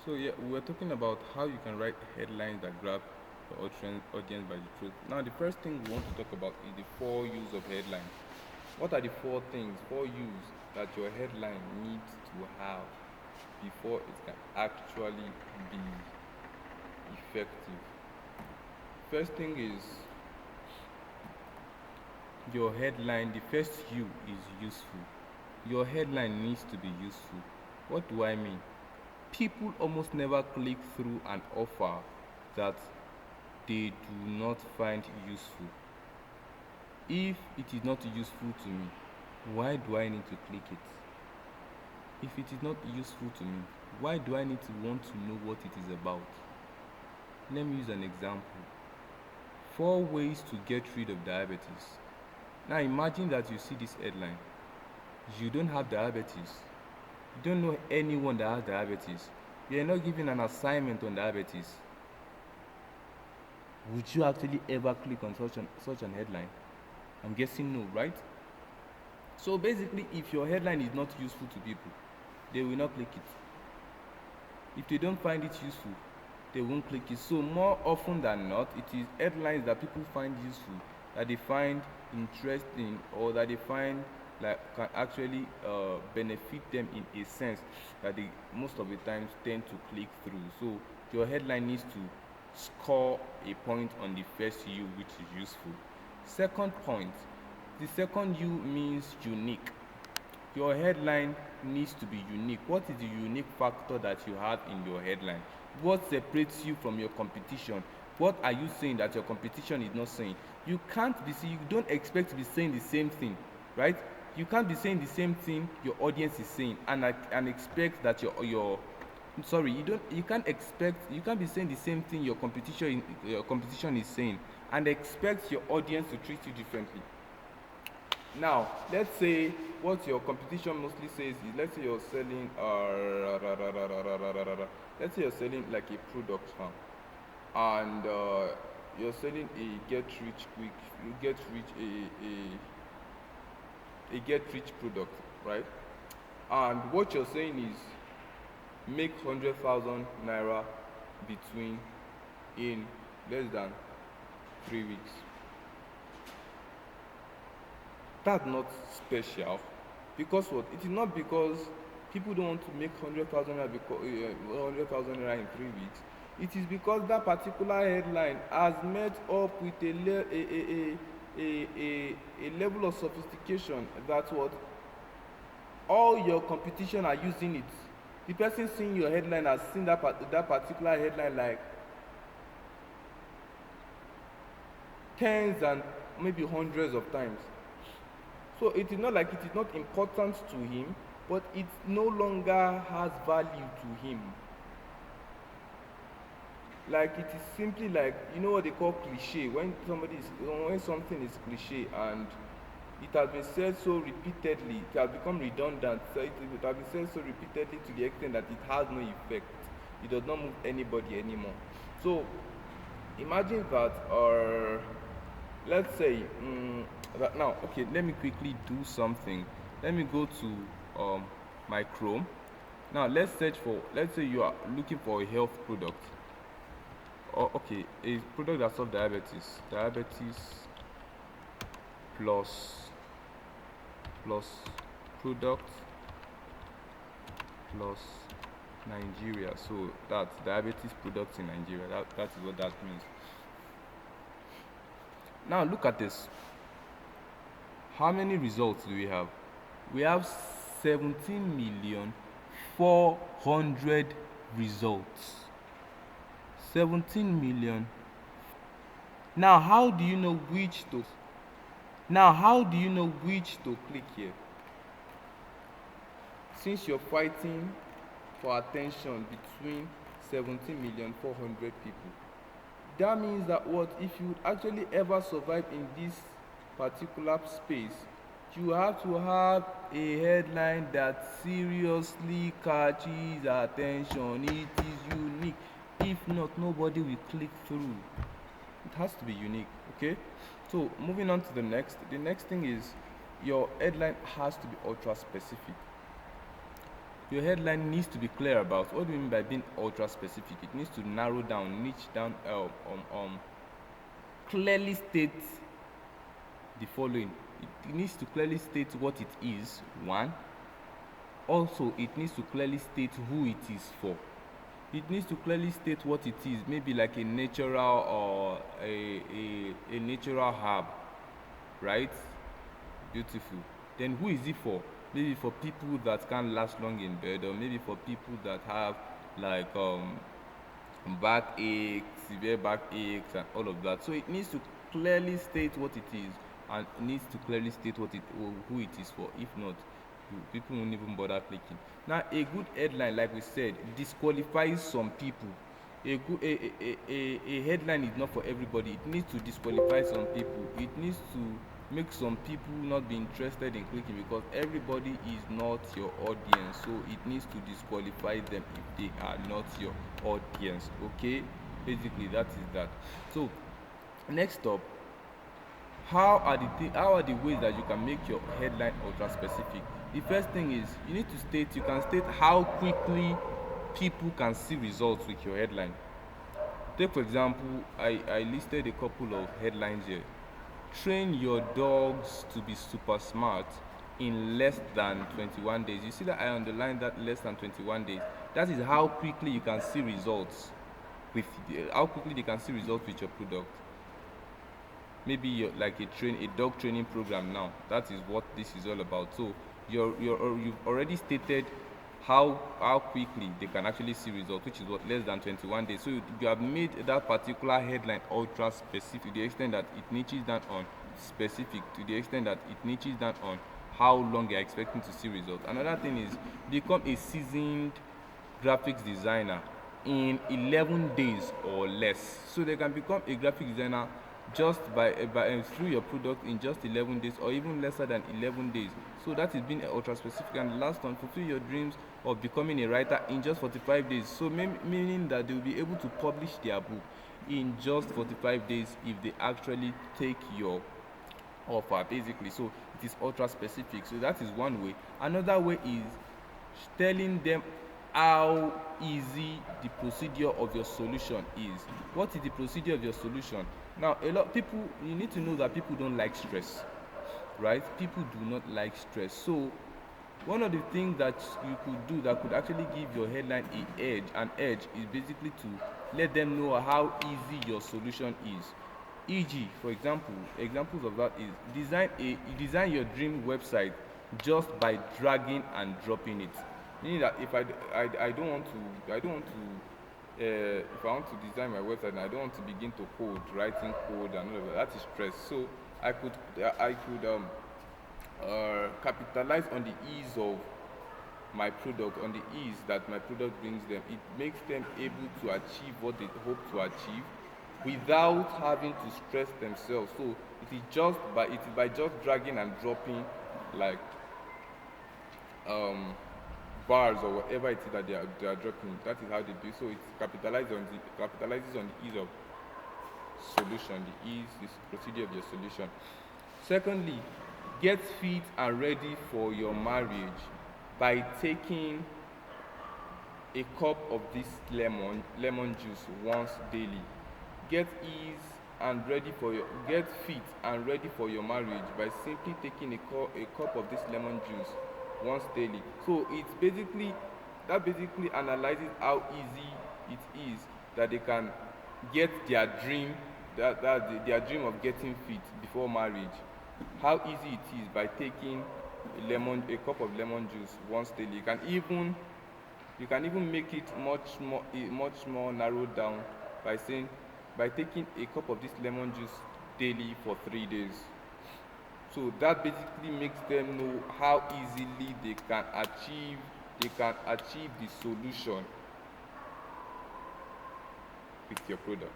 So yeah, we were talking about how you can write headlines that grab the audience by the truth. Now, the first thing we want to talk about is the four U's of headline. What are the four things, four U's that your headline needs to have before it can actually be effective? First thing is your headline. The first U is useful. Your headline needs to be useful. What do I mean? People almost never click through an offer that they do not find useful. If it is not useful to me, why do I need to click it? If it is not useful to me, why do I need to want to know what it is about? Let me use an example. 4 ways to get rid of diabetes. Now imagine that you see this headline. You don't have diabetes. You don't know anyone that has diabetes. You are not given an assignment on diabetes. Would you actually ever click on such an headline? I'm guessing no, right? So basically, if your headline is not useful to people, they will not click it. If they don't find it useful, they won't click it. So more often than not, it is headlines that people find useful, that they find interesting, or that they find like can actually benefit them in a sense that they most of the times tend to click through. So your headline needs to score a point on the first U, which is useful. Second point, the second U means unique. Your headline needs to be unique. What is the unique factor that you have in your headline? What separates you from your competition? What are you saying that your competition is not saying? You can't be saying, you don't expect to be saying the same thing, right? You can't be saying the same thing your audience is saying and expect that your sorry, you can't be saying the same thing your competition is saying and expect your audience to treat you differently. Now, let's say what your competition mostly says is, let's say you're selling let's say you're selling like a product now, and you're selling a get rich quick, you get rich a get rich product, right? And what you're saying is make 100,000 naira between in less than 3 weeks. That's not special, because what? It is not because people don't want to make 100,000 naira because 100,000 naira in 3 weeks. It is because that particular headline has met up with a level of sophistication that what all your competition are using it. The person seeing your headline has seen that particular headline like tens and maybe hundreds of times. So it is not like it is not important to him, but it no longer has value to him. Like it is simply like, you know what they call cliche. When something is cliche and it has been said so repeatedly, it has become redundant. So it has been said so repeatedly to the extent that it has no effect. It does not move anybody anymore. So imagine that, or let's say that now, okay, let me quickly do something. Let me go to my Chrome. Now let's say you are looking for a health product, or okay, a product that solves diabetes plus plus product plus Nigeria. So that's diabetes products in Nigeria. That is what that means. Now look at this. How many results do we have? We have 17,400,000 results. 17 million. Now how do you know which to click here? Since you're fighting for attention between 17,400,000 people, that means that what if you would actually ever survive in this particular space, you have to have a headline that seriously catches attention. It is unique. If not, nobody will click through. It has to be unique. Okay, so moving on to the next thing is your headline has to be ultra specific. Your headline needs to be clear about what do you mean by being ultra specific. It needs to narrow down, niche down, clearly state the following. It needs to clearly state what it is, one. Also, it needs to clearly state who it is for. It needs to clearly state what it is, maybe like a natural or a natural herb, right? Beautiful. Then who is it for? Maybe for people that can't last long in bed, or maybe for people that have like backaches, severe backaches, and all of that. So it needs to clearly state what it is, and it needs to clearly state what it or who it is for. If not, people won't even bother clicking. Now, a good headline, like we said, disqualifies some people. A headline is not for everybody. It needs to disqualify some people. It needs to make some people not be interested in clicking, because everybody is not your audience. So it needs to disqualify them if they are not your audience. Okay, basically that is that. So next up, how are the ways that you can make your headline ultra specific? The first thing is you can state how quickly people can see results with your headline. Take for example, I listed a couple of headlines here. Train your dogs to be super smart in less than 21 days. You see that I underlined that less than 21 days. That is how quickly you can see results with how quickly they can see results with your product. Maybe you're like a dog training program now. That is what this is all about. So you've already stated how quickly they can actually see results, which is what, less than 21 days. So you have made that particular headline ultra specific to the extent that it niches down on specific, to the extent that it niches down on how long you're expecting to see results. Another thing is become a seasoned graphics designer in 11 days or less. So they can become a graphic designer just by through your product in just 11 days, or even lesser than 11 days. So that is being ultra specific. And the last one, fulfill your dreams of becoming a writer in just 45 days. So meaning that they will be able to publish their book in just 45 days if they actually take your offer, basically. So it is ultra specific. So that is one way. Another way is telling them how easy the procedure of your solution is. What is the procedure of your solution? Now, a lot of people, you need to know that people don't like stress, right? People do not like stress. So one of the things that you could do that could actually give your headline an edge is basically to let them know how easy your solution is. E.g., for example, examples of that is design your dream website just by dragging and dropping it. Meaning that if I don't want to if I want to design my website and I don't want to begin to writing code and all of that, that is stress. So I could capitalize on the ease of my product, on the ease that my product brings them. It makes them able to achieve what they hope to achieve without having to stress themselves. So it is by just dragging and dropping, like bars or whatever it is that they are dropping. That is how they do. So it capitalizes on the ease of solution, the procedure of your solution. Secondly, get fit and ready for your marriage by taking a cup of this lemon juice once daily. Get fit and ready for your marriage by simply taking a cup of this lemon juice once daily. So that basically analyzes how easy it is that they can get their dream their dream of getting fit before marriage. How easy it is by taking a cup of lemon juice once daily. You can even make it much more narrowed down by taking a cup of this lemon juice daily for 3 days. So that basically makes them know how easily they can achieve the solution with your product,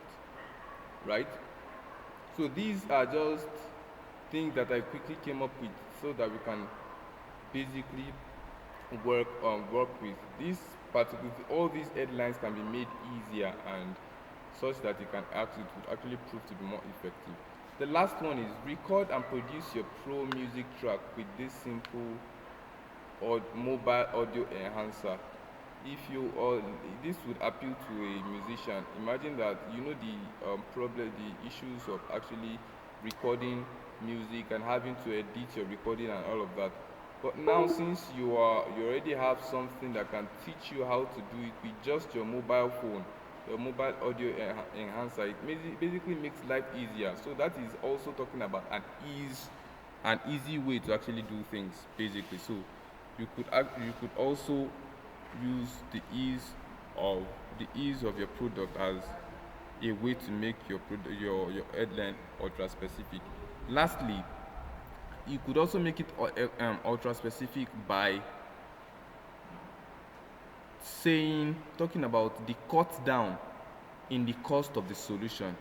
right? So these are just things that I quickly came up with so that we can basically work with this particular. All these headlines can be made easier and such that it would actually prove to be more effective. The last one is record and produce your pro music track with this simple or mobile audio enhancer. If you or This would appeal to a musician. Imagine that you know the issues of actually recording music and having to edit your recording and all of that. But now, since you already have something that can teach you how to do it with just your mobile phone, your mobile audio enhancer, basically makes life easier. So that is also talking about an easy way to actually do things, basically. So you could also use of the ease of your product as a way to make your headline ultra specific. Lastly, you could also make it ultra specific by talking about the cut down in the cost of the solution.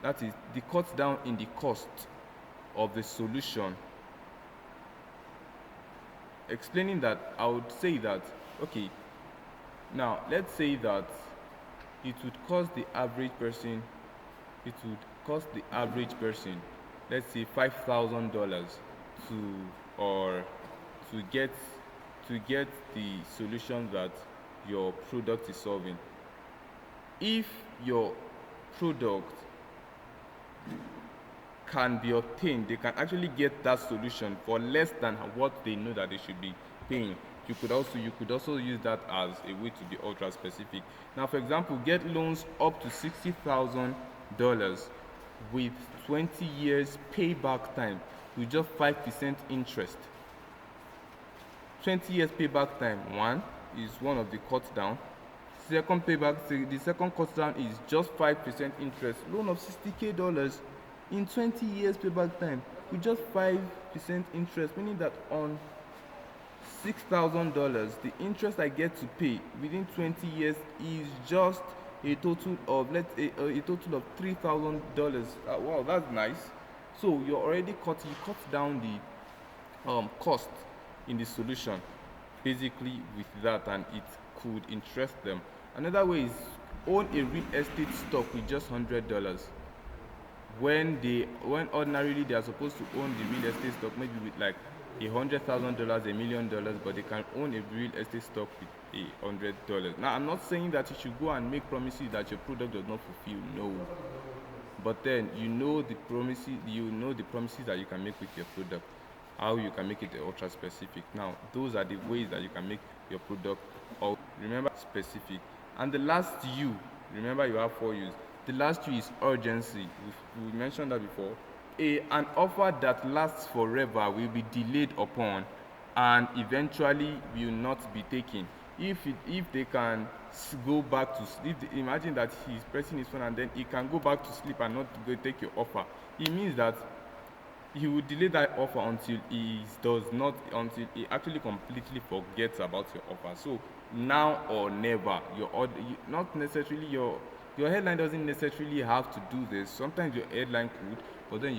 That is the cut down in the cost of the solution. Explaining that, I would say that, okay, now let's say that it would cost the average person, let's say $5,000 to or to get the solution that your product is solving. If your product can be obtained, they can actually get that solution for less than what they know that they should be paying. You could also use that as a way to be ultra specific. Now, for example, get loans up to $60,000 with 20 years payback time with just 5% interest. 20 years payback time, is one of the cut down. The second cut down is just 5% interest. Loan of $60K in 20 years payback time with just 5% interest, meaning that on $6,000, the interest I get to pay within 20 years is just a total of $3,000. Wow, that's nice. So you cut down the cost in the solution, basically, with that, and it could interest them. Another way is own a real estate stock with just $100. When ordinarily they are supposed to own the real estate stock maybe with like $100,000, $1 million, but they can own a real estate stock with $100. Now, I'm not saying that you should go and make promises that your product does not fulfill. No, but then you know the promises that you can make with your product, how you can make it ultra specific. Now, those are the ways that you can make your product remember specific. And the last U, remember you have 4 U's. The last U is urgency. We mentioned that before. An offer that lasts forever will be delayed upon and eventually will not be taken. If they can go back to sleep, imagine that he's pressing his phone and then he can go back to sleep and not go take your offer. It means that he will delay that offer until he actually completely forgets about your offer. So now or never. Not necessarily your headline doesn't necessarily have to do this. Sometimes your headline could, but then